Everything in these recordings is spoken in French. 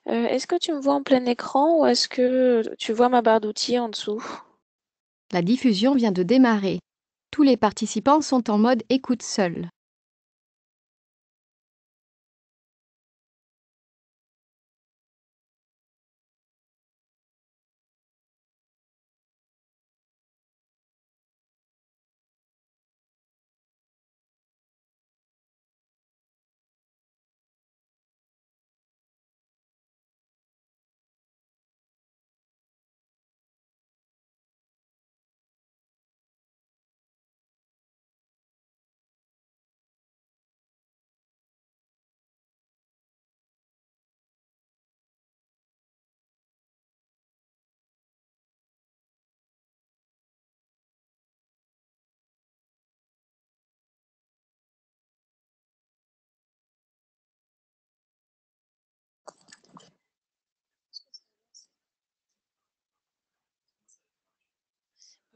Est-ce que tu me vois en plein écran ou est-ce que tu vois ma barre d'outils en dessous? La diffusion vient de démarrer. Tous les participants sont en mode écoute seul.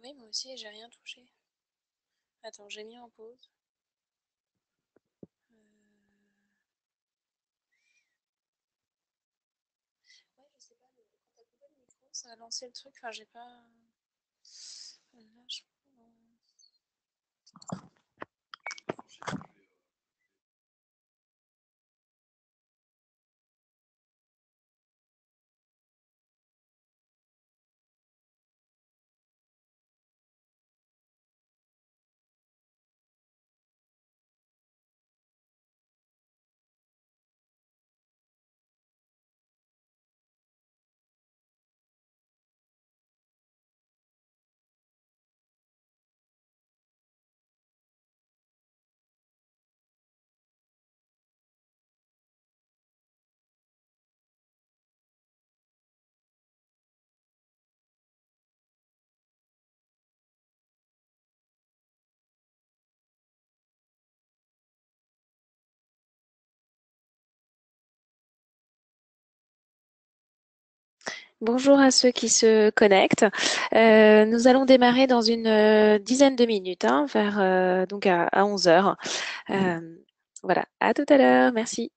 Oui, moi aussi, j'ai rien touché. Attends, j'ai mis en pause. Ouais, je sais pas, quand t'as coupé le micro, ça a lancé le truc. Enfin, j'ai pas. Là, je... Bonjour à ceux qui se connectent. Nous allons démarrer dans une dizaine de minutes, hein, vers donc à 11 heures. Euh, voilà, à tout à l'heure. Merci.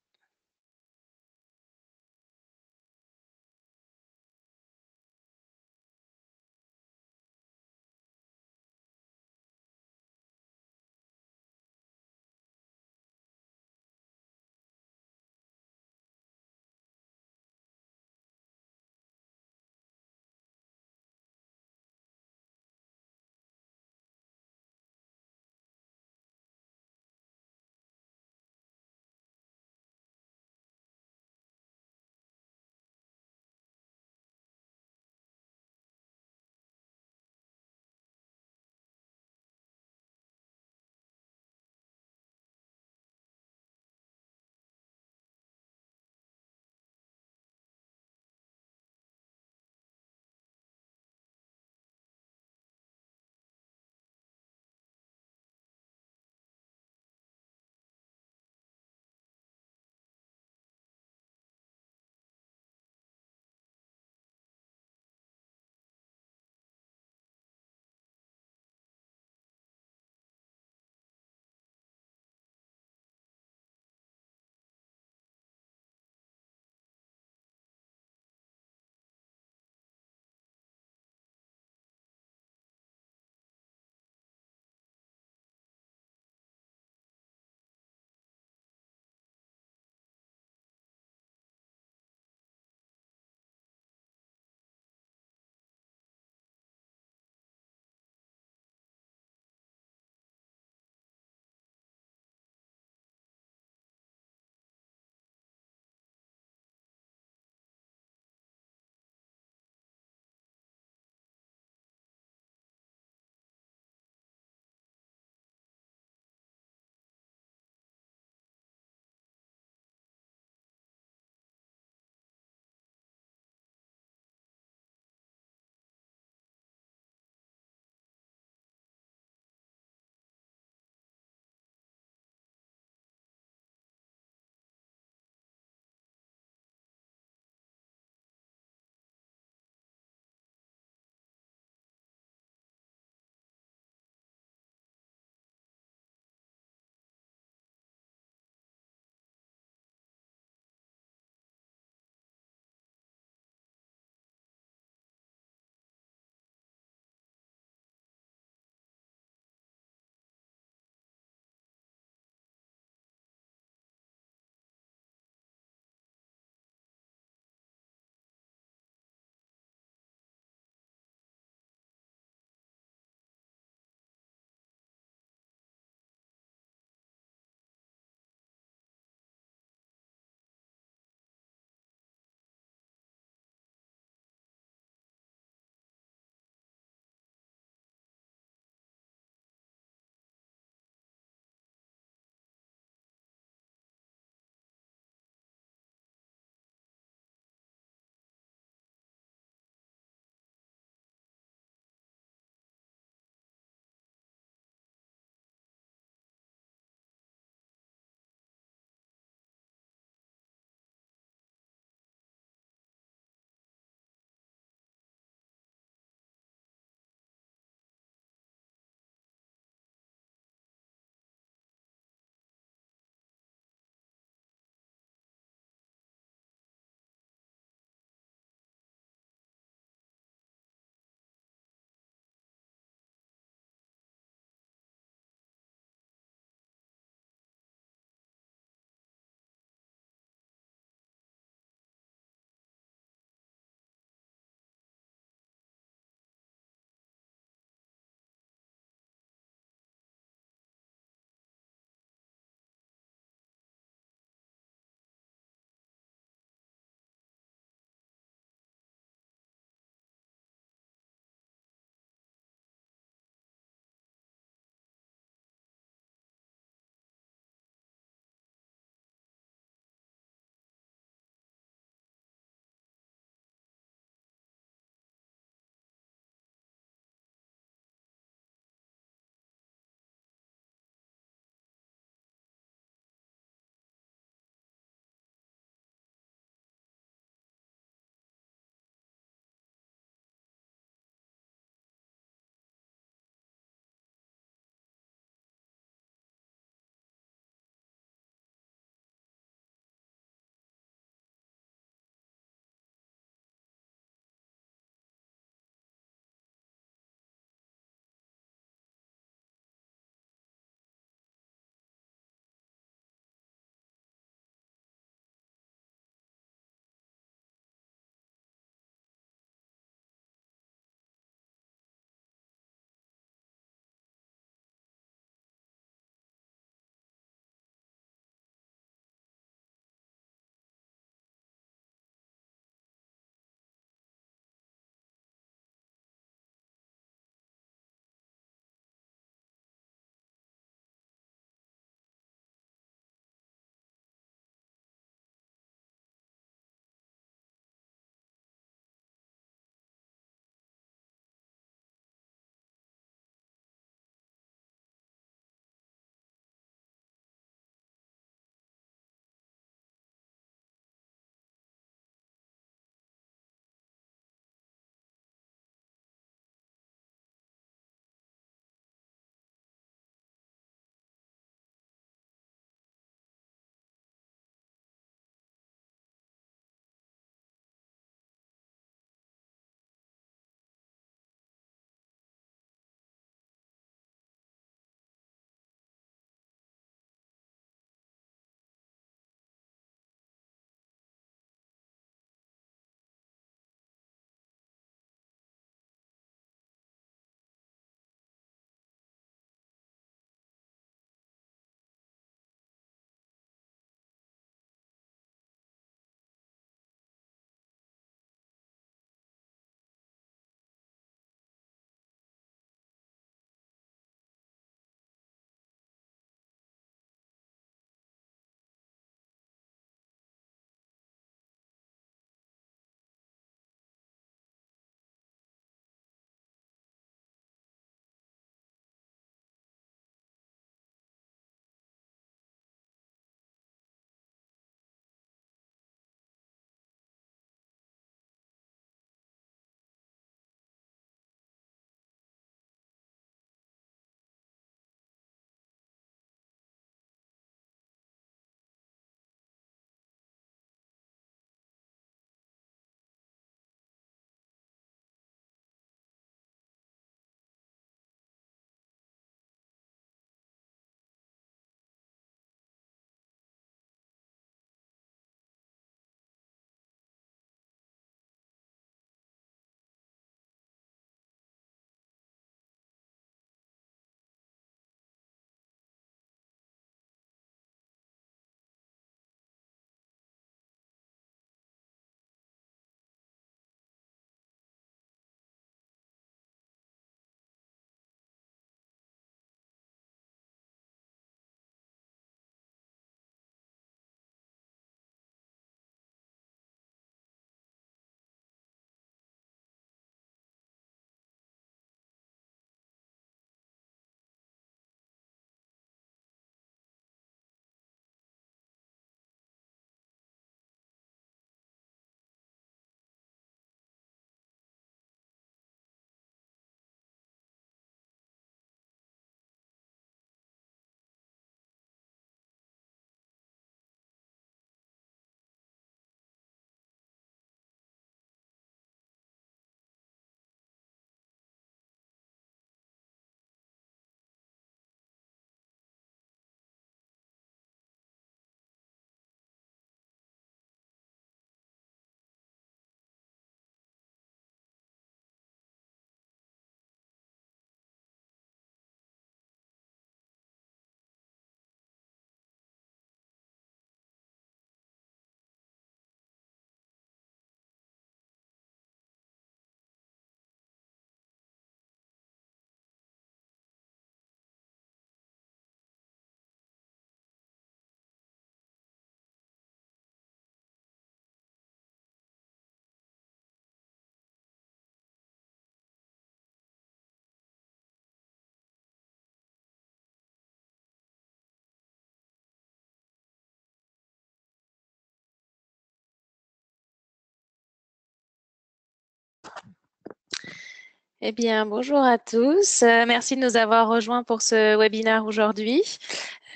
Eh bien, bonjour à tous. Merci de nous avoir rejoints pour ce webinaire aujourd'hui.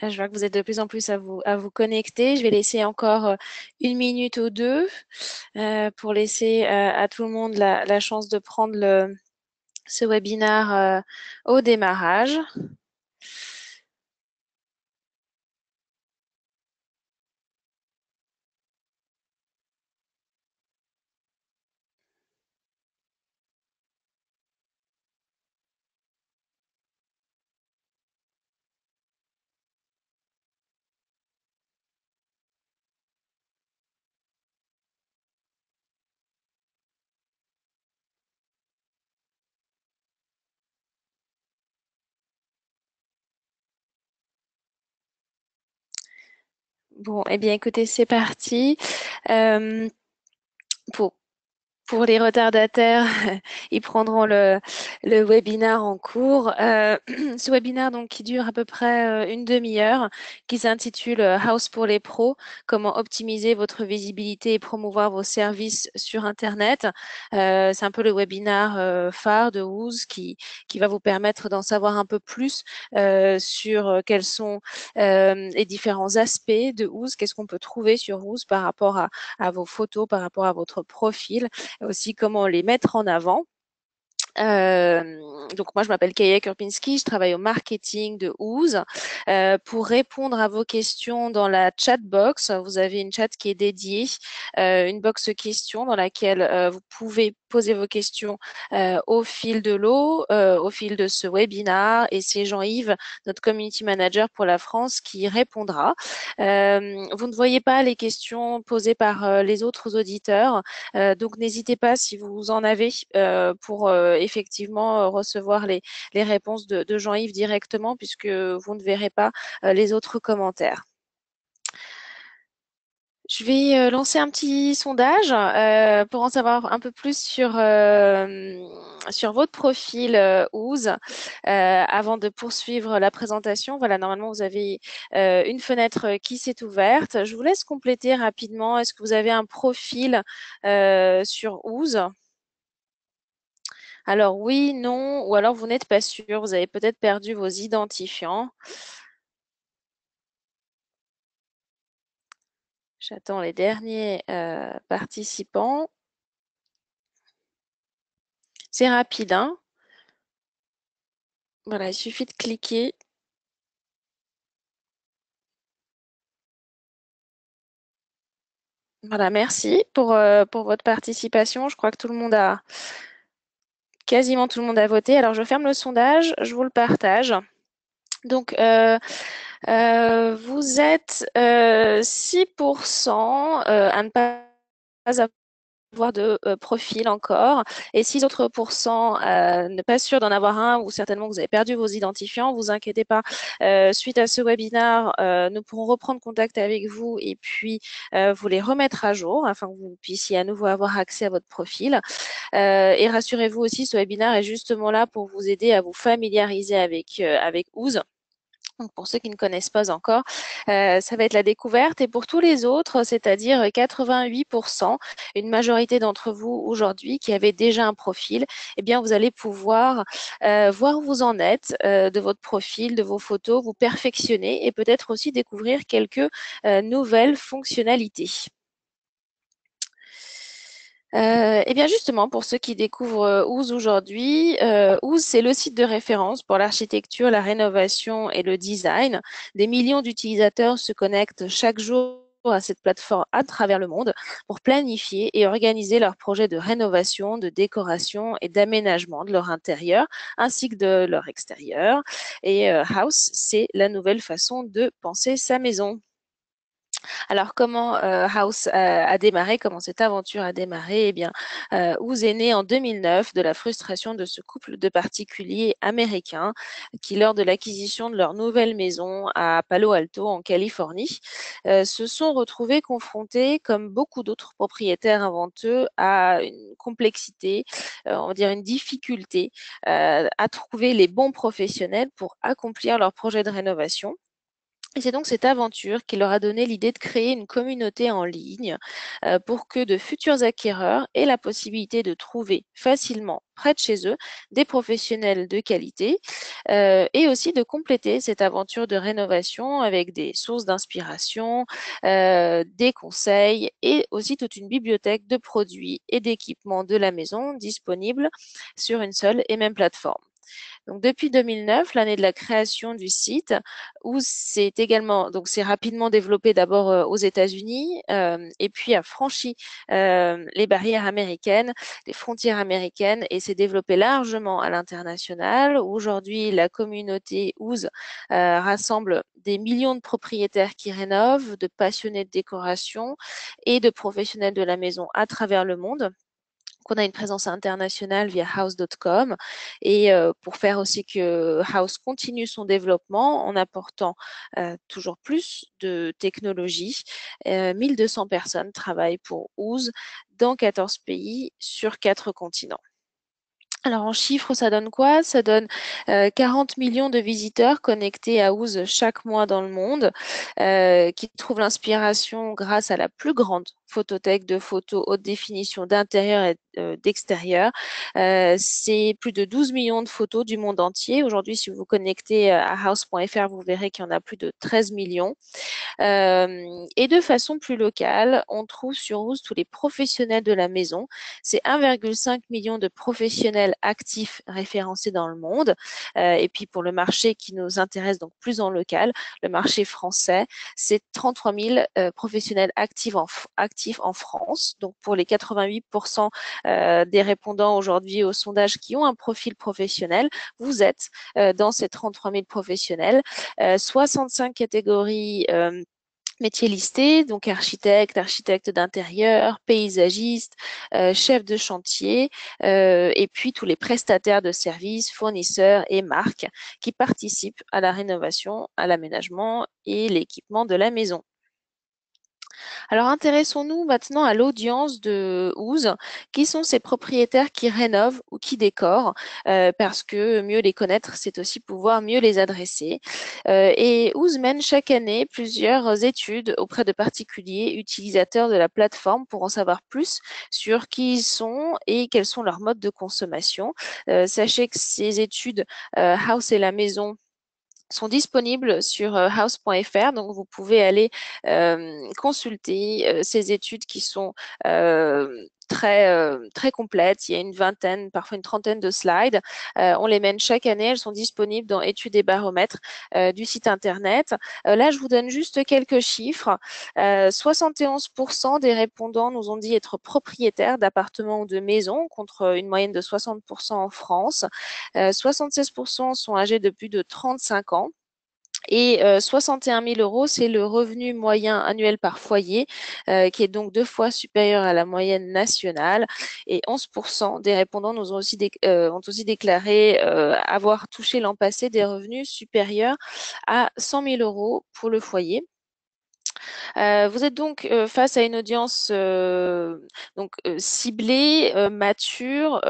Je vois que vous êtes de plus en plus à vous connecter. Je vais laisser encore une minute ou deux pour laisser à tout le monde la chance de prendre ce webinaire au démarrage. Bon, eh bien, écoutez, c'est parti. Euh, pour Pour les retardataires, ils prendront le webinaire en cours. Ce webinaire donc qui dure à peu près une demi-heure, qui s'intitule House pour les pros, comment optimiser votre visibilité et promouvoir vos services sur Internet. C'est un peu le webinaire phare de Wooz qui va vous permettre d'en savoir un peu plus sur quels sont les différents aspects de Wooz, qu'est-ce qu'on peut trouver sur Wooz par rapport à vos photos, par rapport à votre profil, aussi comment les mettre en avant. Donc moi je m'appelle Kaya Kurpinski, je travaille au marketing de Ooze. Pour répondre à vos questions dans la chat box, vous avez une chat qui est dédiée, une box questions dans laquelle vous pouvez poser vos questions au fil de l'eau, au fil de ce webinaire, et c'est Jean-Yves, notre community manager pour la France, qui y répondra. Vous ne voyez pas les questions posées par les autres auditeurs, donc n'hésitez pas si vous en avez pour effectivement recevoir les réponses de Jean-Yves directement, puisque vous ne verrez pas les autres commentaires. Je vais lancer un petit sondage pour en savoir un peu plus sur votre profil Ooze avant de poursuivre la présentation. Voilà, normalement, vous avez une fenêtre qui s'est ouverte. Je vous laisse compléter rapidement. Est-ce que vous avez un profil sur Ooze? Alors oui, non, ou alors vous n'êtes pas sûr, vous avez peut-être perdu vos identifiants. J'attends les derniers participants. C'est rapide, hein? Voilà, il suffit de cliquer. Voilà, merci pour votre participation. Je crois que quasiment tout le monde a voté. Alors, je ferme le sondage, je vous le partage. Donc, vous êtes 6% à ne pas avoir de profil encore, et 6 autres pourcents ne pas sûr d'en avoir un, ou certainement que vous avez perdu vos identifiants. Vous inquiétez pas, suite à ce webinaire, nous pourrons reprendre contact avec vous et puis vous les remettre à jour afin que vous puissiez à nouveau avoir accès à votre profil. Et rassurez-vous aussi, ce webinaire est justement là pour vous aider à vous familiariser avec Ooze. Donc pour ceux qui ne connaissent pas encore, ça va être la découverte. Et pour tous les autres, c'est-à-dire 88%, une majorité d'entre vous aujourd'hui qui avez déjà un profil, eh bien vous allez pouvoir voir où vous en êtes de votre profil, de vos photos, vous perfectionner et peut-être aussi découvrir quelques nouvelles fonctionnalités. Eh bien justement, pour ceux qui découvrent Ooze aujourd'hui, Ooze, c'est le site de référence pour l'architecture, la rénovation et le design. Des millions d'utilisateurs se connectent chaque jour à cette plateforme à travers le monde pour planifier et organiser leurs projets de rénovation, de décoration et d'aménagement de leur intérieur ainsi que de leur extérieur. Et House, c'est la nouvelle façon de penser sa maison. Alors, comment House a démarré, comment cette aventure a démarré? Eh bien, Ouz est né en 2009 de la frustration de ce couple de particuliers américains qui, lors de l'acquisition de leur nouvelle maison à Palo Alto, en Californie, se sont retrouvés confrontés, comme beaucoup d'autres propriétaires avant eux, à une complexité, on va dire une difficulté à trouver les bons professionnels pour accomplir leur projet de rénovation. Et c'est donc cette aventure qui leur a donné l'idée de créer une communauté en ligne pour que de futurs acquéreurs aient la possibilité de trouver facilement près de chez eux des professionnels de qualité et aussi de compléter cette aventure de rénovation avec des sources d'inspiration, des conseils et aussi toute une bibliothèque de produits et d'équipements de la maison disponibles sur une seule et même plateforme. Donc, depuis 2009, l'année de la création du site, où c'est également, donc c'est rapidement développé d'abord aux États-Unis et puis a franchi les barrières américaines, les frontières américaines et s'est développé largement à l'international. Aujourd'hui, la communauté OOZ rassemble des millions de propriétaires qui rénovent, de passionnés de décoration et de professionnels de la maison à travers le monde qu'on a une présence internationale via house.com et pour faire aussi que House continue son développement en apportant toujours plus de technologies. 1200 personnes travaillent pour OOZ dans 14 pays sur 4 continents. Alors en chiffres, ça donne quoi? Ça donne 40 millions de visiteurs connectés à OOZ chaque mois dans le monde, qui trouvent l'inspiration grâce à la plus grande photothèque de photos haute définition d'intérieur et d'extérieur. C'est plus de 12 millions de photos du monde entier. Aujourd'hui, si vous vous connectez à house.fr, vous verrez qu'il y en a plus de 13 millions. Et de façon plus locale, on trouve sur Ooze tous les professionnels de la maison. C'est 1,5 million de professionnels actifs référencés dans le monde. Et puis pour le marché qui nous intéresse donc plus en local, le marché français, c'est 33 000 professionnels actifs en France. Donc pour les 88% des répondants aujourd'hui au sondage qui ont un profil professionnel, vous êtes dans ces 33 000 professionnels. 65 catégories métiers listés, donc architecte, architecte d'intérieur, paysagiste, chef de chantier, et puis tous les prestataires de services, fournisseurs et marques qui participent à la rénovation, à l'aménagement et l'équipement de la maison. Alors intéressons-nous maintenant à l'audience de Ooze. Qui sont ces propriétaires qui rénovent ou qui décorent? Parce que mieux les connaître, c'est aussi pouvoir mieux les adresser. Et Ooze mène chaque année plusieurs études auprès de particuliers utilisateurs de la plateforme pour en savoir plus sur qui ils sont et quels sont leurs modes de consommation. Sachez que ces études House et la maison sont disponibles sur house.fr, donc vous pouvez aller consulter ces études qui sont très complètes. Il y a une vingtaine, parfois une trentaine de slides. On les mène chaque année. Elles sont disponibles dans Études et baromètres du site internet. Là, je vous donne juste quelques chiffres. 71% des répondants nous ont dit être propriétaires d'appartements ou de maisons, contre une moyenne de 60% en France. 76% sont âgés de plus de 35 ans. Et 61 000 euros, c'est le revenu moyen annuel par foyer, qui est donc 2 fois supérieur à la moyenne nationale. Et 11% des répondants ont aussi déclaré avoir touché l'an passé des revenus supérieurs à 100 000 euros pour le foyer. Vous êtes donc face à une audience ciblée, mature,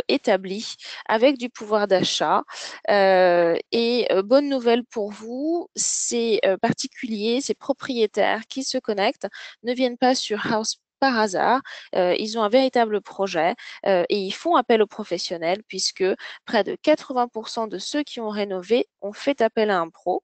établie, avec du pouvoir d'achat. Et bonne nouvelle pour vous, ces particuliers, ces propriétaires qui se connectent ne viennent pas sur House par hasard. Ils ont un véritable projet et ils font appel aux professionnels puisque près de 80% de ceux qui ont rénové ont fait appel à un pro.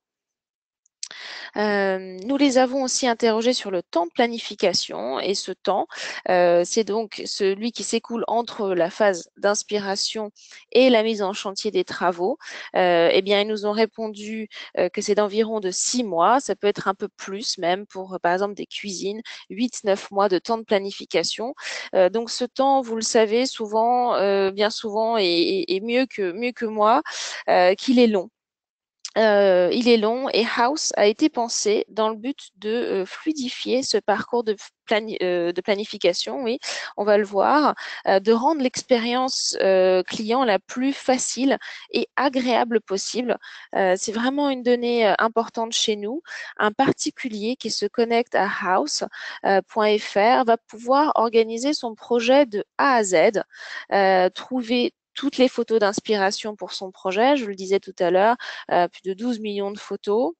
Nous les avons aussi interrogés sur le temps de planification et ce temps, c'est donc celui qui s'écoule entre la phase d'inspiration et la mise en chantier des travaux. Eh bien, ils nous ont répondu que c'est d'environ de 6 mois. Ça peut être un peu plus même pour, par exemple, des cuisines, 8-9 mois de temps de planification. Donc, ce temps, vous le savez, souvent, bien souvent, est mieux que moi, qu'il est long. Il est long et House a été pensé dans le but de fluidifier ce parcours de planification, oui, on va le voir, de rendre l'expérience client la plus facile et agréable possible. C'est vraiment une donnée importante chez nous. Un particulier qui se connecte à house.fr va pouvoir organiser son projet de A à Z, trouver toutes les photos d'inspiration pour son projet, je vous le disais tout à l'heure, plus de 12 millions de photos.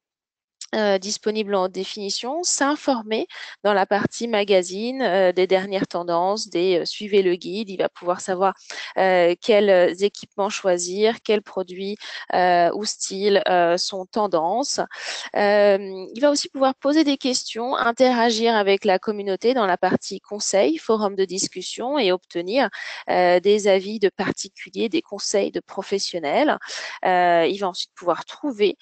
disponible en haute définition, s'informer dans la partie magazine des dernières tendances, suivez le guide. Il va pouvoir savoir quels équipements choisir, quels produits ou styles sont tendance. Il va aussi pouvoir poser des questions, interagir avec la communauté dans la partie conseil, forum de discussion et obtenir des avis de particuliers, des conseils de professionnels. Il va ensuite pouvoir trouver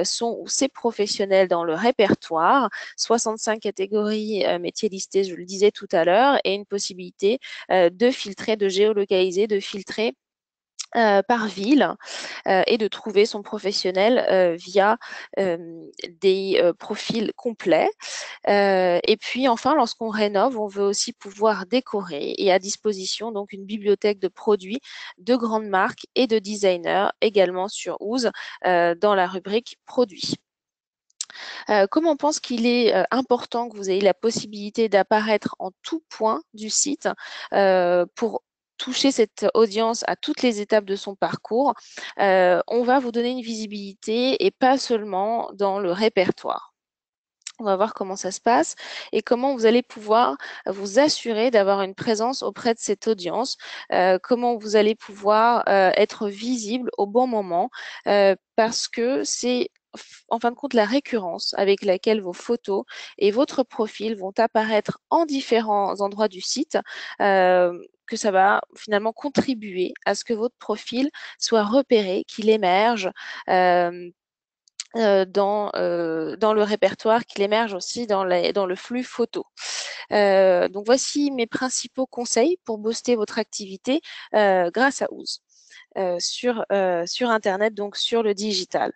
son ou ses professionnels dans le répertoire, 65 catégories métiers listés, je le disais tout à l'heure, et une possibilité de filtrer, de géolocaliser, de filtrer par ville et de trouver son professionnel via des profils complets. Et puis enfin, lorsqu'on rénove, on veut aussi pouvoir décorer et à disposition donc une bibliothèque de produits de grandes marques et de designers également sur Ooze dans la rubrique produits. Comme on pense qu'il est important que vous ayez la possibilité d'apparaître en tout point du site pour toucher cette audience à toutes les étapes de son parcours, on va vous donner une visibilité et pas seulement dans le répertoire. On va voir comment ça se passe et comment vous allez pouvoir vous assurer d'avoir une présence auprès de cette audience, comment vous allez pouvoir être visible au bon moment, parce que c'est en fin de compte la récurrence avec laquelle vos photos et votre profil vont apparaître en différents endroits du site, que ça va finalement contribuer à ce que votre profil soit repéré, qu'il émerge. Dans le répertoire, qu'il émerge aussi dans le flux photo. Donc voici mes principaux conseils pour booster votre activité grâce à Ooze. Sur Internet, donc sur le digital.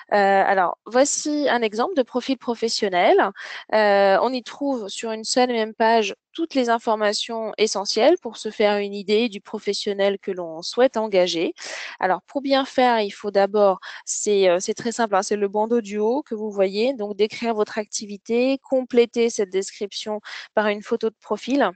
Alors, voici un exemple de profil professionnel. On y trouve sur une seule et même page toutes les informations essentielles pour se faire une idée du professionnel que l'on souhaite engager. Alors, pour bien faire, il faut d'abord, c'est très simple, hein, c'est le bandeau du haut que vous voyez, donc décrire votre activité, compléter cette description par une photo de profil.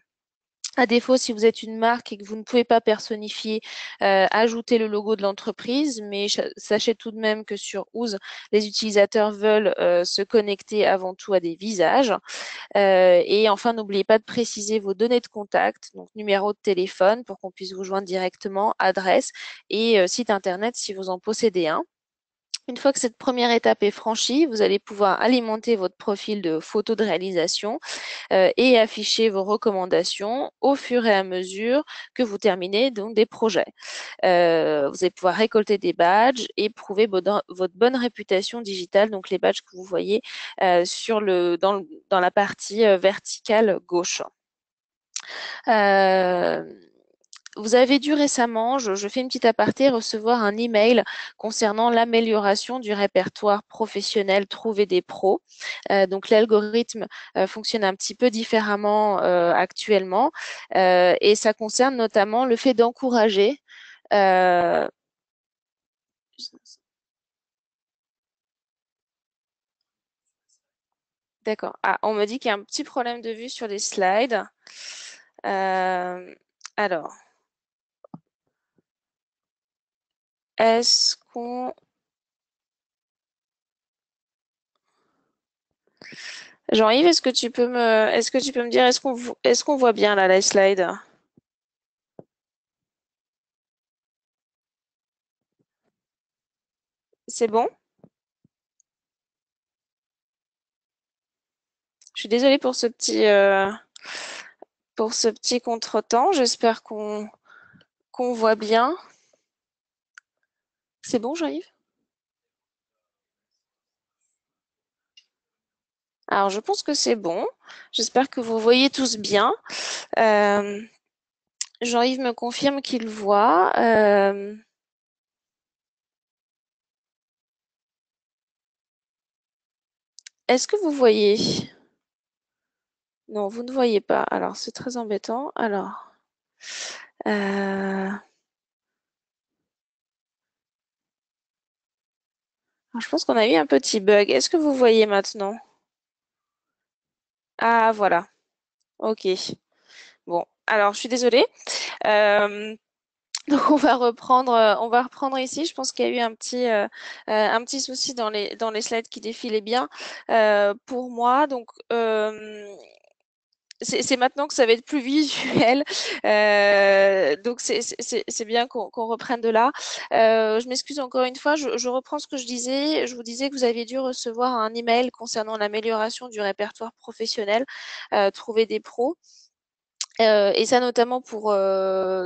À défaut, si vous êtes une marque et que vous ne pouvez pas personnifier, ajoutez le logo de l'entreprise, mais sachez tout de même que sur Ooze, les utilisateurs veulent se connecter avant tout à des visages. Et enfin, n'oubliez pas de préciser vos données de contact, donc numéro de téléphone pour qu'on puisse vous joindre directement, adresse et site internet si vous en possédez un. Une fois que cette première étape est franchie, vous allez pouvoir alimenter votre profil de photos de réalisation et afficher vos recommandations au fur et à mesure que vous terminez donc des projets. Vous allez pouvoir récolter des badges et prouver votre bonne réputation digitale, donc les badges que vous voyez dans la partie verticale gauche. Euh, Vous avez dû récemment, je fais une petite aparté, recevoir un email concernant l'amélioration du répertoire professionnel Trouver des pros. Donc l'algorithme fonctionne un petit peu différemment actuellement et ça concerne notamment le fait d'encourager. euh, D'accord. Ah, on me dit qu'il y a un petit problème de vue sur les slides. Euh, alors, est-ce qu'on Jean-Yves, est-ce que tu peux me dire, est-ce qu'on voit bien là les slides? C'est bon? Je suis désolée pour ce petit contretemps. J'espère qu'on voit bien. C'est bon, Jean-Yves? Alors, je pense que c'est bon. J'espère que vous voyez tous bien. Euh, Jean-Yves me confirme qu'il voit. Est-ce que vous voyez? Non, vous ne voyez pas. Alors, c'est très embêtant. Alors, je pense qu'on a eu un petit bug. Est-ce que vous voyez maintenant? Ah, voilà. Ok. Bon, alors je suis désolée. Euh, Donc on va reprendre ici. Je pense qu'il y a eu un petit souci dans les slides qui défilaient bien pour moi. Donc c'est maintenant que ça va être plus visuel. Donc c'est bien qu'on reprenne de là. Je m'excuse encore une fois. Je reprends ce que je disais. Je vous disais que vous aviez dû recevoir un email concernant l'amélioration du répertoire professionnel, trouver des pros. Et ça notamment pour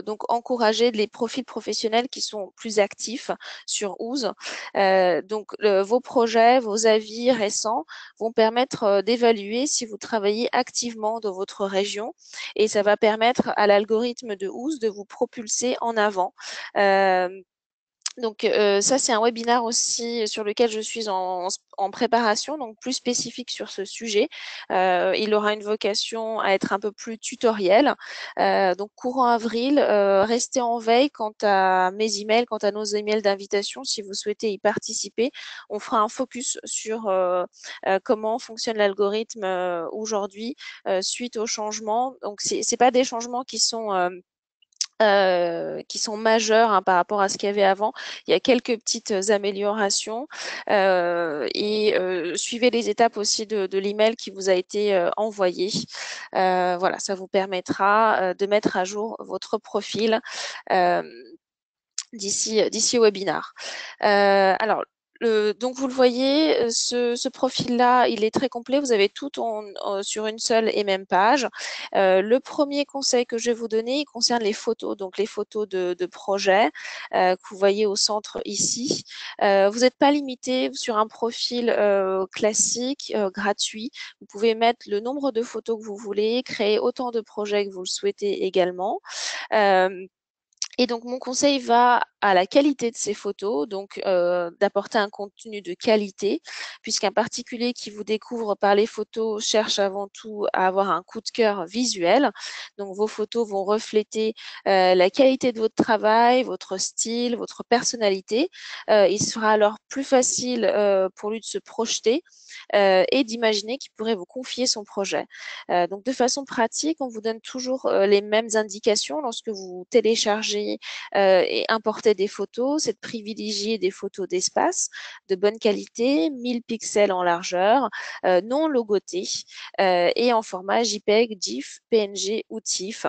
donc encourager les profils professionnels qui sont plus actifs sur Ooze. Vos projets, vos avis récents vont permettre d'évaluer si vous travaillez activement dans votre région et ça va permettre à l'algorithme de Ooze de vous propulser en avant. Euh, ça, c'est un webinaire aussi sur lequel je suis en préparation, donc plus spécifique sur ce sujet. Il aura une vocation à être un peu plus tutoriel. Donc, courant avril, restez en veille quant à mes emails, quant à nos emails d'invitation. Si vous souhaitez y participer, on fera un focus sur comment fonctionne l'algorithme aujourd'hui suite aux changements. Donc, c'est pas des changements qui sont majeurs hein, par rapport à ce qu'il y avait avant. Il y a quelques petites améliorations suivez les étapes aussi de l'email qui vous a été envoyé. Voilà, ça vous permettra de mettre à jour votre profil euh, d'ici au webinar. Alors, donc vous le voyez, ce profil-là, il est très complet. Vous avez tout sur une seule et même page. Le premier conseil que je vais vous donner, il concerne les photos, donc les photos de projet que vous voyez au centre ici. Vous n'êtes pas limité sur un profil classique, gratuit. Vous pouvez mettre le nombre de photos que vous voulez, créer autant de projets que vous le souhaitez également. Euh, et donc, mon conseil va à la qualité de ces photos, donc d'apporter un contenu de qualité, puisqu'un particulier qui vous découvre par les photos cherche avant tout à avoir un coup de cœur visuel. Donc, vos photos vont refléter la qualité de votre travail, votre style, votre personnalité. Il sera alors plus facile pour lui de se projeter et d'imaginer qu'il pourrait vous confier son projet. Donc, de façon pratique, on vous donne toujours les mêmes indications lorsque vous téléchargez et importez des photos. C'est de privilégier des photos d'espace de bonne qualité, 1000 pixels en largeur, non logotées et en format JPEG, GIF, PNG ou TIFF.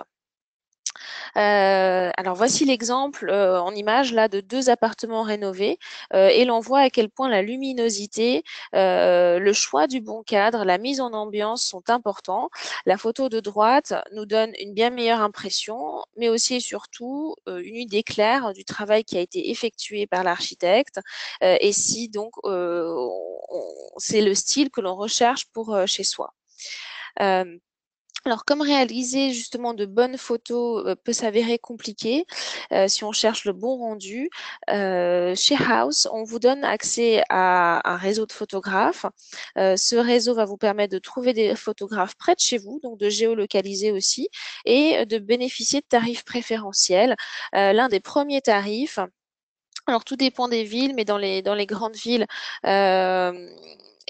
Alors voici l'exemple en image là de deux appartements rénovés et l'on voit à quel point la luminosité, le choix du bon cadre, la mise en ambiance sont importants. La photo de droite nous donne une bien meilleure impression, mais aussi et surtout une idée claire du travail qui a été effectué par l'architecte et si donc c'est le style que l'on recherche pour chez soi. Euh, alors, comme réaliser justement de bonnes photos peut s'avérer compliqué si on cherche le bon rendu, chez House, on vous donne accès à un réseau de photographes. Ce réseau va vous permettre de trouver des photographes près de chez vous, donc de géolocaliser aussi, et de bénéficier de tarifs préférentiels. L'un des premiers tarifs, alors, tout dépend des villes, mais dans les grandes villes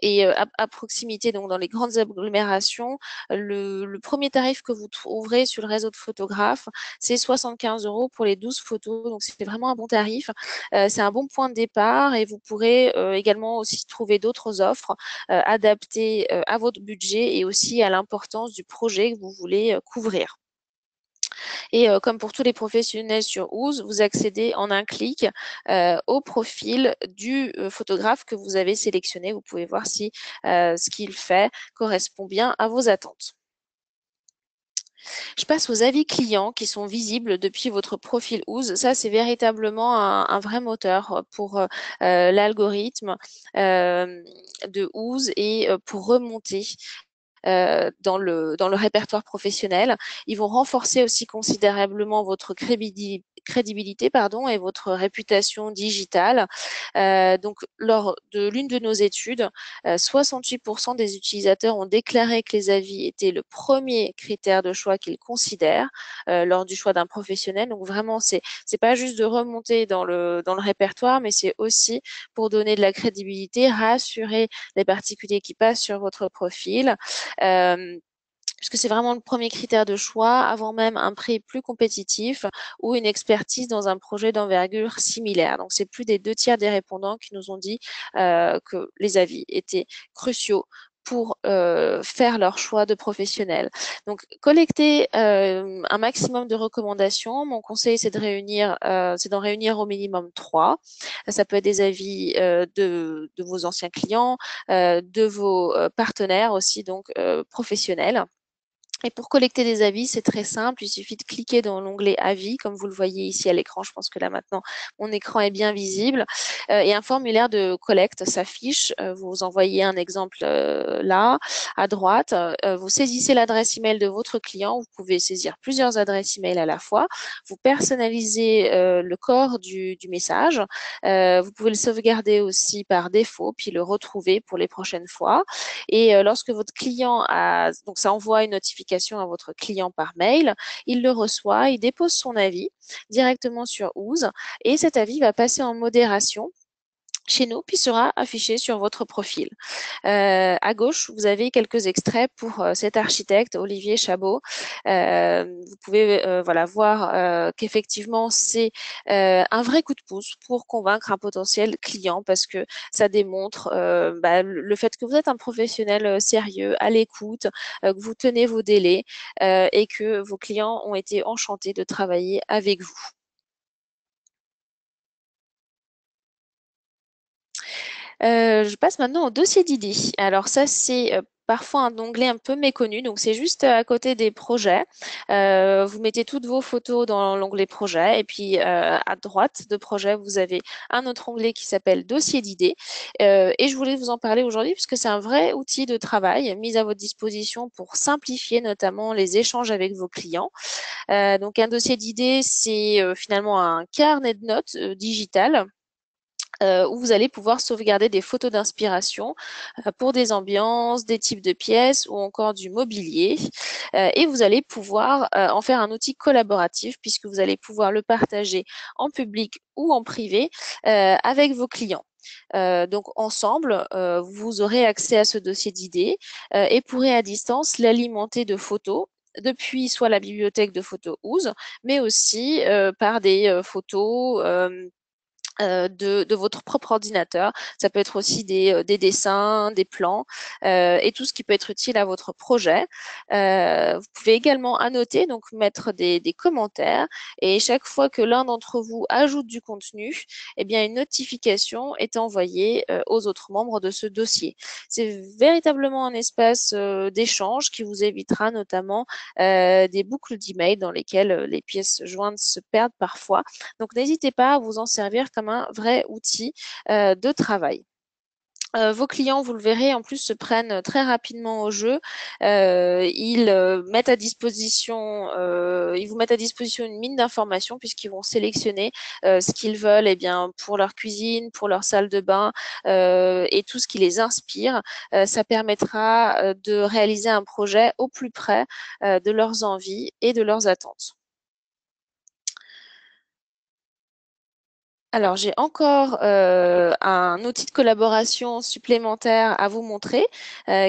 euh, à proximité, donc dans les grandes agglomérations, le premier tarif que vous trouverez sur le réseau de photographes, c'est 75 euros pour les 12 photos. Donc, c'est vraiment un bon tarif. C'est un bon point de départ et vous pourrez également aussi trouver d'autres offres adaptées à votre budget et aussi à l'importance du projet que vous voulez couvrir. Et comme pour tous les professionnels sur Ooze, vous accédez en un clic au profil du photographe que vous avez sélectionné. Vous pouvez voir si ce qu'il fait correspond bien à vos attentes. Je passe aux avis clients qui sont visibles depuis votre profil Ooze. Ça, c'est véritablement un vrai moteur pour l'algorithme de Ooze et pour remonter dans le répertoire professionnel. Ils vont renforcer aussi considérablement votre crédibilité pardon, et votre réputation digitale. Donc, lors de l'une de nos études, 68% des utilisateurs ont déclaré que les avis étaient le premier critère de choix qu'ils considèrent lors du choix d'un professionnel. Donc, vraiment, c'est pas juste de remonter dans le répertoire, mais c'est aussi pour donner de la crédibilité, rassurer les particuliers qui passent sur votre profil. Euh, puisque c'est vraiment le premier critère de choix, avant même un prix plus compétitif ou une expertise dans un projet d'envergure similaire. Donc, c'est plus des 2 tiers des répondants qui nous ont dit que les avis étaient cruciaux pour faire leur choix de professionnel. Donc, collecter un maximum de recommandations. Mon conseil, c'est d'en réunir au minimum 3. Ça peut être des avis de vos anciens clients, de vos partenaires aussi, donc professionnels. Et pour collecter des avis, c'est très simple. Il suffit de cliquer dans l'onglet Avis, comme vous le voyez ici à l'écran. Je pense que là maintenant, mon écran est bien visible. Et un formulaire de collecte s'affiche. Vous envoyez un exemple là, à droite. Vous saisissez l'adresse email de votre client. Vous pouvez saisir plusieurs adresses email à la fois. Vous personnalisez le corps du message. Vous pouvez le sauvegarder aussi par défaut, puis le retrouver pour les prochaines fois. Et lorsque votre client a, donc ça envoie une notification à votre client par mail, il le reçoit, il dépose son avis directement sur Ooze et cet avis va passer en modération chez nous, puis sera affiché sur votre profil. À gauche, vous avez quelques extraits pour cet architecte, Olivier Chabot. Vous pouvez voilà, voir qu'effectivement, c'est un vrai coup de pouce pour convaincre un potentiel client parce que ça démontre le fait que vous êtes un professionnel sérieux, à l'écoute, que vous tenez vos délais et que vos clients ont été enchantés de travailler avec vous. Je passe maintenant au dossier d'idées. Alors ça, c'est parfois un onglet un peu méconnu. Donc c'est juste à côté des projets. Vous mettez toutes vos photos dans l'onglet projet et puis à droite de projet, vous avez un autre onglet qui s'appelle dossier d'idées. Et je voulais vous en parler aujourd'hui puisque c'est un vrai outil de travail mis à votre disposition pour simplifier notamment les échanges avec vos clients. Donc un dossier d'idées, c'est finalement un carnet de notes digital où vous allez pouvoir sauvegarder des photos d'inspiration pour des ambiances, des types de pièces ou encore du mobilier. Et vous allez pouvoir en faire un outil collaboratif puisque vous allez pouvoir le partager en public ou en privé avec vos clients. Donc ensemble, vous aurez accès à ce dossier d'idées et pourrez à distance l'alimenter de photos depuis soit la bibliothèque de photos Ooze, mais aussi par des photos de votre propre ordinateur. Ça peut être aussi des dessins, des plans et tout ce qui peut être utile à votre projet. Vous pouvez également annoter, donc mettre des commentaires et chaque fois que l'un d'entre vous ajoute du contenu, eh bien une notification est envoyée aux autres membres de ce dossier. C'est véritablement un espace d'échange qui vous évitera notamment des boucles d'emails dans lesquelles les pièces jointes se perdent parfois. Donc, n'hésitez pas à vous en servir comme un vrai outil de travail. Vos clients, vous le verrez, en plus se prennent très rapidement au jeu. Ils vous mettent à disposition une mine d'informations puisqu'ils vont sélectionner ce qu'ils veulent, eh bien, pour leur cuisine, pour leur salle de bain et tout ce qui les inspire. Ça permettra de réaliser un projet au plus près de leurs envies et de leurs attentes. Alors, j'ai encore un outil de collaboration supplémentaire à vous montrer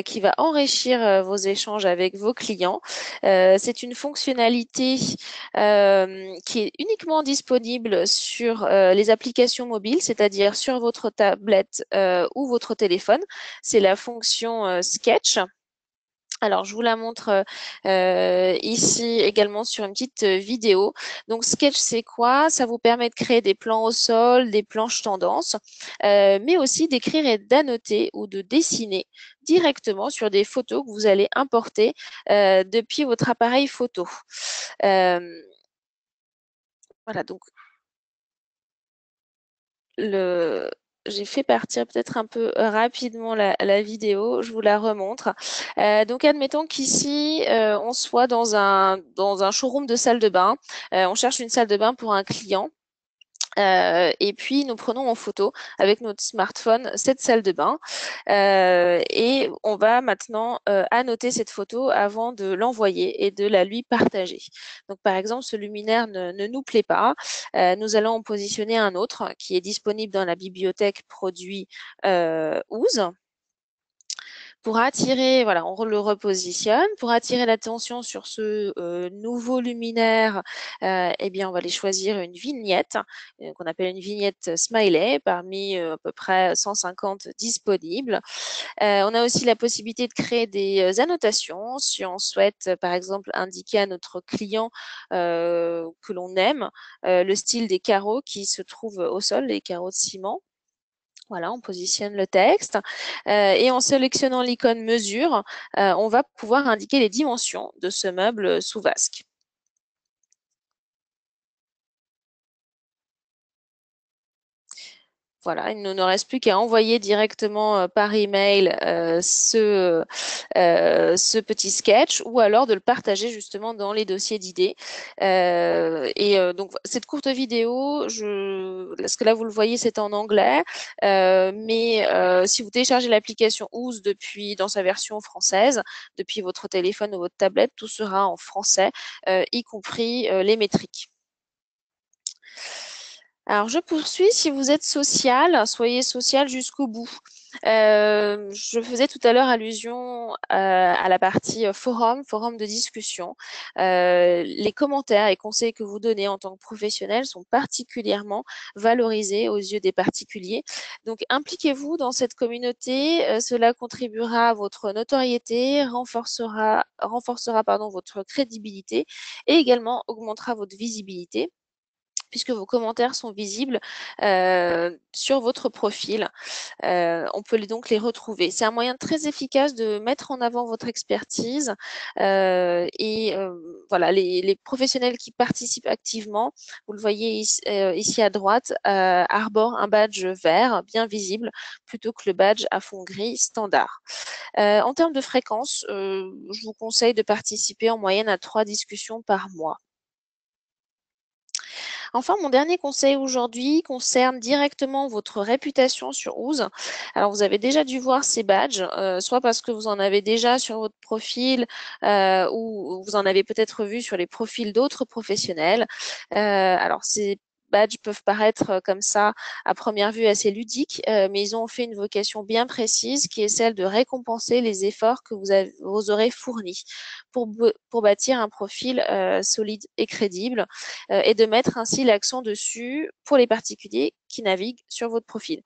qui va enrichir vos échanges avec vos clients. C'est une fonctionnalité qui est uniquement disponible sur les applications mobiles, c'est-à-dire sur votre tablette ou votre téléphone. C'est la fonction Sketch. Alors, je vous la montre ici également sur une petite vidéo. Donc, Sketch, c'est quoi? Ça vous permet de créer des plans au sol, des planches tendances, mais aussi d'écrire et d'annoter ou de dessiner directement sur des photos que vous allez importer depuis votre appareil photo. Euh, voilà, donc le... J'ai fait partir peut-être un peu rapidement la vidéo, je vous la remontre. Donc admettons qu'ici on soit dans un showroom de salle de bain. On cherche une salle de bain pour un client. Et puis nous prenons en photo avec notre smartphone cette salle de bain et on va maintenant annoter cette photo avant de l'envoyer et de la lui partager. Donc par exemple, ce luminaire ne nous plaît pas, nous allons en positionner un autre qui est disponible dans la bibliothèque produit OOZ. Pour attirer, voilà, on le repositionne. Pour attirer l'attention sur ce nouveau luminaire, eh bien, on va aller choisir une vignette qu'on appelle une vignette smiley parmi à peu près 150 disponibles. On a aussi la possibilité de créer des annotations si on souhaite, par exemple, indiquer à notre client que l'on aime le style des carreaux qui se trouvent au sol, les carreaux de ciment. Voilà, on positionne le texte et en sélectionnant l'icône mesure, on va pouvoir indiquer les dimensions de ce meuble sous vasque. Voilà, il ne nous reste plus qu'à envoyer directement par email ce petit sketch ou alors de le partager justement dans les dossiers d'idées. Donc, cette courte vidéo, parce que là, vous le voyez, c'est en anglais, mais si vous téléchargez l'application Ooze dans sa version française, depuis votre téléphone ou votre tablette, tout sera en français, y compris les métriques. Alors, je poursuis. Si vous êtes social, soyez social jusqu'au bout. Je faisais tout à l'heure allusion à la partie forum de discussion. Les commentaires et conseils que vous donnez en tant que professionnel sont particulièrement valorisés aux yeux des particuliers. Donc, impliquez-vous dans cette communauté. Cela contribuera à votre notoriété, renforcera votre crédibilité et également augmentera votre visibilité, puisque vos commentaires sont visibles sur votre profil. On peut donc les retrouver. C'est un moyen très efficace de mettre en avant votre expertise voilà, les professionnels qui participent activement, vous le voyez ici à droite, arborent un badge vert bien visible plutôt que le badge à fond gris standard. En termes de fréquence, je vous conseille de participer en moyenne à 3 discussions par mois. Enfin, mon dernier conseil aujourd'hui concerne directement votre réputation sur Ooze. Alors, vous avez déjà dû voir ces badges, soit parce que vous en avez déjà sur votre profil ou vous en avez peut-être vu sur les profils d'autres professionnels. Alors, ces badges peuvent paraître comme ça à première vue assez ludiques, mais ils ont fait une vocation bien précise qui est celle de récompenser les efforts que vous aurez fournis pour bâtir un profil solide et crédible et de mettre ainsi l'accent dessus pour les particuliers qui naviguent sur votre profil.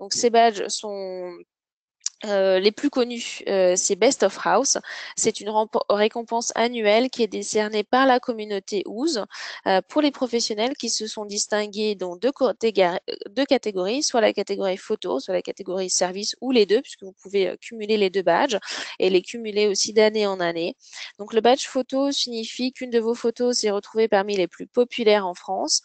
Donc ces badges sont les plus connus, c'est Best of House. C'est une récompense annuelle qui est décernée par la communauté Ooze pour les professionnels qui se sont distingués dans deux catégories, soit la catégorie photo, soit la catégorie service, ou les deux, puisque vous pouvez cumuler les deux badges et les cumuler aussi d'année en année. Donc le badge photo signifie qu'une de vos photos s'est retrouvée parmi les plus populaires en France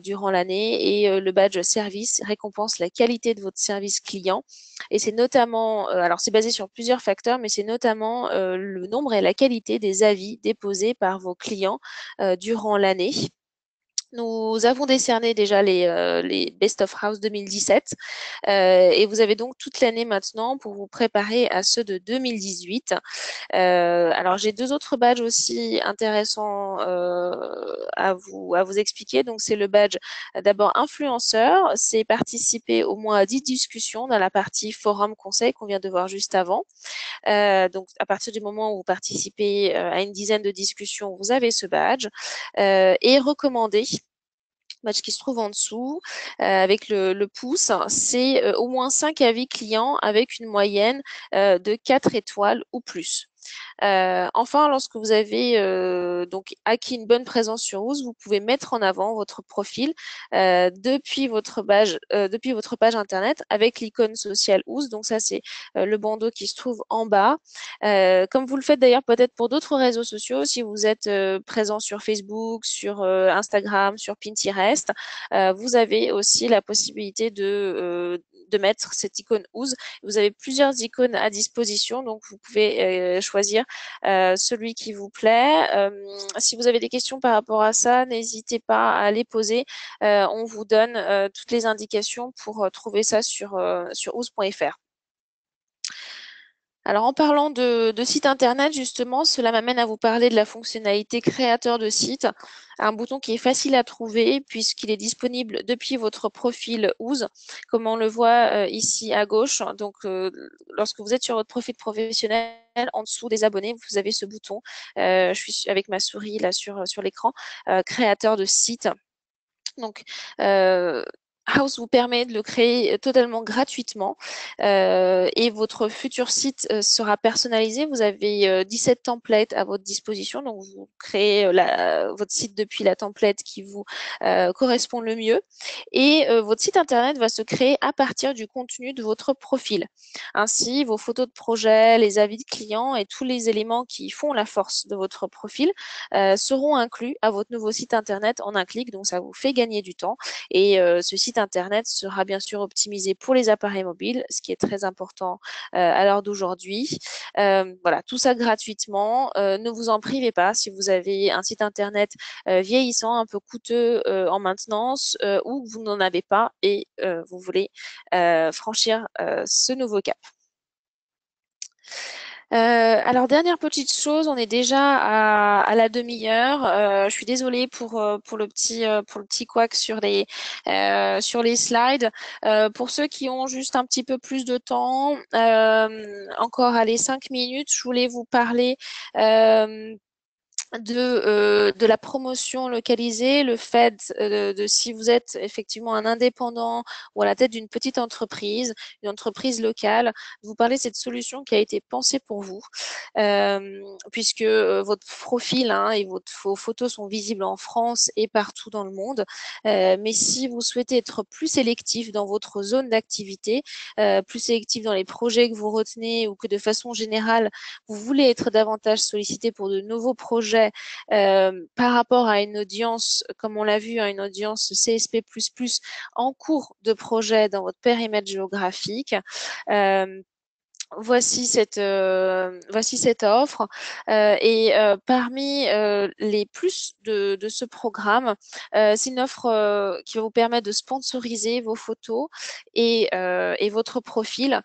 durant l'année, et le badge service récompense la qualité de votre service client. Et c'est notamment, alors c'est basé sur plusieurs facteurs, mais c'est notamment le nombre et la qualité des avis déposés par vos clients durant l'année. Nous avons décerné déjà les Best of House 2017 et vous avez donc toute l'année maintenant pour vous préparer à ceux de 2018. Alors j'ai deux autres badges aussi intéressants à vous expliquer. Donc c'est le badge d'abord influenceur, c'est participer au moins à 10 discussions dans la partie forum conseil qu'on vient de voir juste avant. Donc à partir du moment où vous participez à une dizaine de discussions, vous avez ce badge. Et recommandé, badge qui se trouve en dessous avec le pouce, c'est au moins 5 avis clients avec une moyenne de 4 étoiles ou plus. Enfin, lorsque vous avez donc acquis une bonne présence sur Ooze, vous pouvez mettre en avant votre profil depuis votre page internet avec l'icône sociale Ooze. Donc ça, c'est le bandeau qui se trouve en bas. Comme vous le faites d'ailleurs peut-être pour d'autres réseaux sociaux, si vous êtes présent sur Facebook, sur Instagram, sur Pinterest, vous avez aussi la possibilité de mettre cette icône Ooze. Vous avez plusieurs icônes à disposition, donc vous pouvez choisir celui qui vous plaît. Si vous avez des questions par rapport à ça, n'hésitez pas à les poser. On vous donne toutes les indications pour trouver ça sur ooze.fr. Alors, en parlant de site internet, justement, cela m'amène à vous parler de la fonctionnalité créateur de site, un bouton qui est facile à trouver puisqu'il est disponible depuis votre profil Ooze, comme on le voit ici à gauche. Donc, lorsque vous êtes sur votre profil professionnel, en dessous des abonnés, vous avez ce bouton. Je suis avec ma souris là sur l'écran, créateur de site. Donc, euh, House vous permet de le créer totalement gratuitement et votre futur site sera personnalisé. Vous avez 17 templates à votre disposition. Donc, vous créez votre site depuis la template qui vous correspond le mieux. Et votre site internet va se créer à partir du contenu de votre profil. Ainsi, vos photos de projet, les avis de clients et tous les éléments qui font la force de votre profil seront inclus à votre nouveau site internet en un clic. Donc, ça vous fait gagner du temps. Et ce site internet sera bien sûr optimisé pour les appareils mobiles, ce qui est très important à l'heure d'aujourd'hui. Voilà, tout ça gratuitement. Ne vous en privez pas si vous avez un site internet vieillissant, un peu coûteux en maintenance ou que vous n'en avez pas et vous voulez franchir ce nouveau cap. Alors, dernière petite chose, on est déjà à la demi-heure. Je suis désolée pour le petit couac sur les slides. Pour ceux qui ont juste un petit peu plus de temps, encore allez 5 minutes, je voulais vous parler de la promotion localisée, le fait de si vous êtes effectivement un indépendant ou à la tête d'une petite entreprise, une entreprise locale, de vous parler de cette solution qui a été pensée pour vous, puisque votre profil hein, et vos photos sont visibles en France et partout dans le monde. Mais si vous souhaitez être plus sélectif dans votre zone d'activité, plus sélectif dans les projets que vous retenez ou que de façon générale, vous voulez être davantage sollicité pour de nouveaux projets par rapport à une audience, comme on l'a vu, à une audience CSP++ en cours de projet dans votre périmètre géographique. Euh, voici cette offre et parmi les plus de ce programme, c'est une offre qui va vous permettre de sponsoriser vos photos et votre profil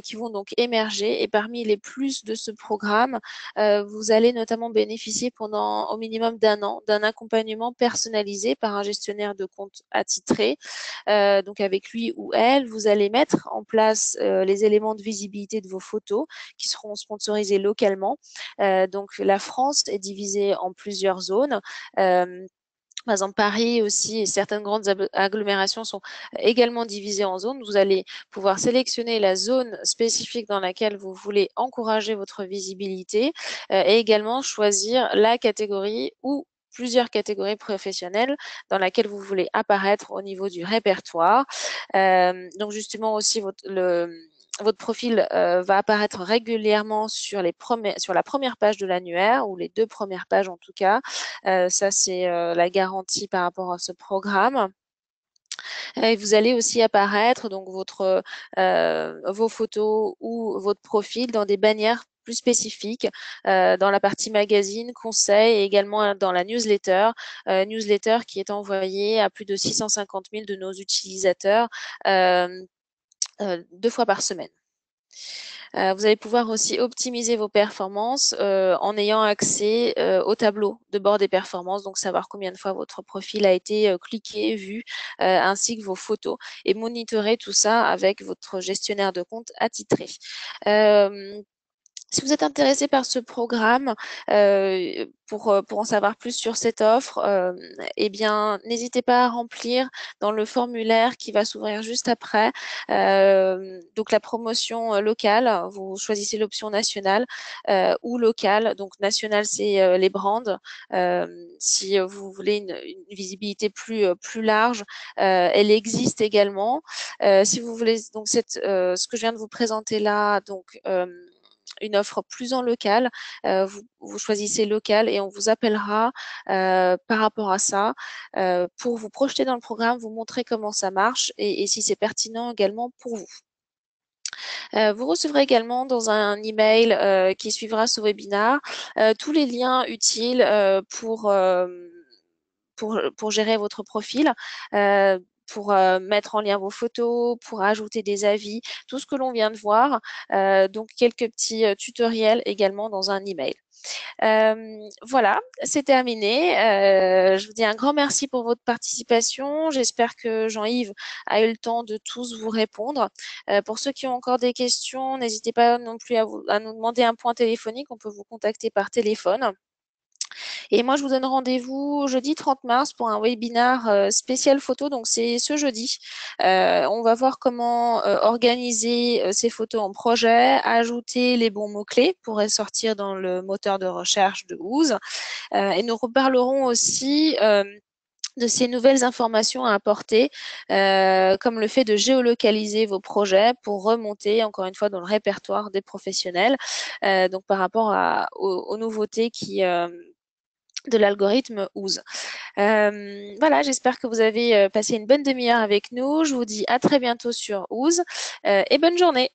qui vont donc émerger. Et parmi les plus de ce programme, vous allez notamment bénéficier pendant au minimum d'un an d'un accompagnement personnalisé par un gestionnaire de compte attitré. Donc avec lui ou elle, vous allez mettre en place les éléments de visibilité de vos photos qui seront sponsorisés localement. Donc la France est divisée en plusieurs zones. Par exemple, Paris aussi et certaines grandes agglomérations sont également divisées en zones. Vous allez pouvoir sélectionner la zone spécifique dans laquelle vous voulez encourager votre visibilité et également choisir la catégorie ou plusieurs catégories professionnelles dans laquelle vous voulez apparaître au niveau du répertoire. Donc justement aussi votre profil va apparaître régulièrement sur la première page de l'annuaire ou les deux premières pages en tout cas. Ça, c'est la garantie par rapport à ce programme. Et vous allez aussi apparaître donc vos photos ou votre profil dans des bannières plus spécifiques dans la partie magazine, conseil et également dans la newsletter, newsletter qui est envoyée à plus de 650 000 de nos utilisateurs 2 fois par semaine. Vous allez pouvoir aussi optimiser vos performances en ayant accès au tableau de bord des performances, donc savoir combien de fois votre profil a été cliqué, vu, ainsi que vos photos, et monitorer tout ça avec votre gestionnaire de compte attitré. Si vous êtes intéressé par ce programme, pour en savoir plus sur cette offre, eh bien, n'hésitez pas à remplir dans le formulaire qui va s'ouvrir juste après. Donc, la promotion locale, vous choisissez l'option nationale ou locale. Donc, nationale, c'est les brands. Si vous voulez une visibilité plus large, elle existe également. Si vous voulez, donc, ce que je viens de vous présenter là, donc, une offre plus en local, vous choisissez local et on vous appellera par rapport à ça pour vous projeter dans le programme, vous montrer comment ça marche et si c'est pertinent également pour vous. Vous recevrez également dans un email qui suivra ce webinaire tous les liens utiles pour gérer votre profil. pour mettre en lien vos photos, pour ajouter des avis, tout ce que l'on vient de voir. Donc quelques petits tutoriels également dans un email. Voilà, c'est terminé. Je vous dis un grand merci pour votre participation. J'espère que Jean-Yves a eu le temps de tous vous répondre. Pour ceux qui ont encore des questions, n'hésitez pas non plus à nous demander un point téléphonique. On peut vous contacter par téléphone. Et moi, je vous donne rendez-vous jeudi 30 mars pour un webinar spécial photo. Donc, c'est ce jeudi. On va voir comment organiser ces photos en projet, ajouter les bons mots-clés pour les sortir dans le moteur de recherche de Ooze. Et nous reparlerons aussi de ces nouvelles informations à apporter, comme le fait de géolocaliser vos projets pour remonter, encore une fois, dans le répertoire des professionnels. Donc, par rapport aux nouveautés de l'algorithme OOZ. Voilà, j'espère que vous avez passé une bonne demi-heure avec nous. Je vous dis à très bientôt sur OOZ et bonne journée.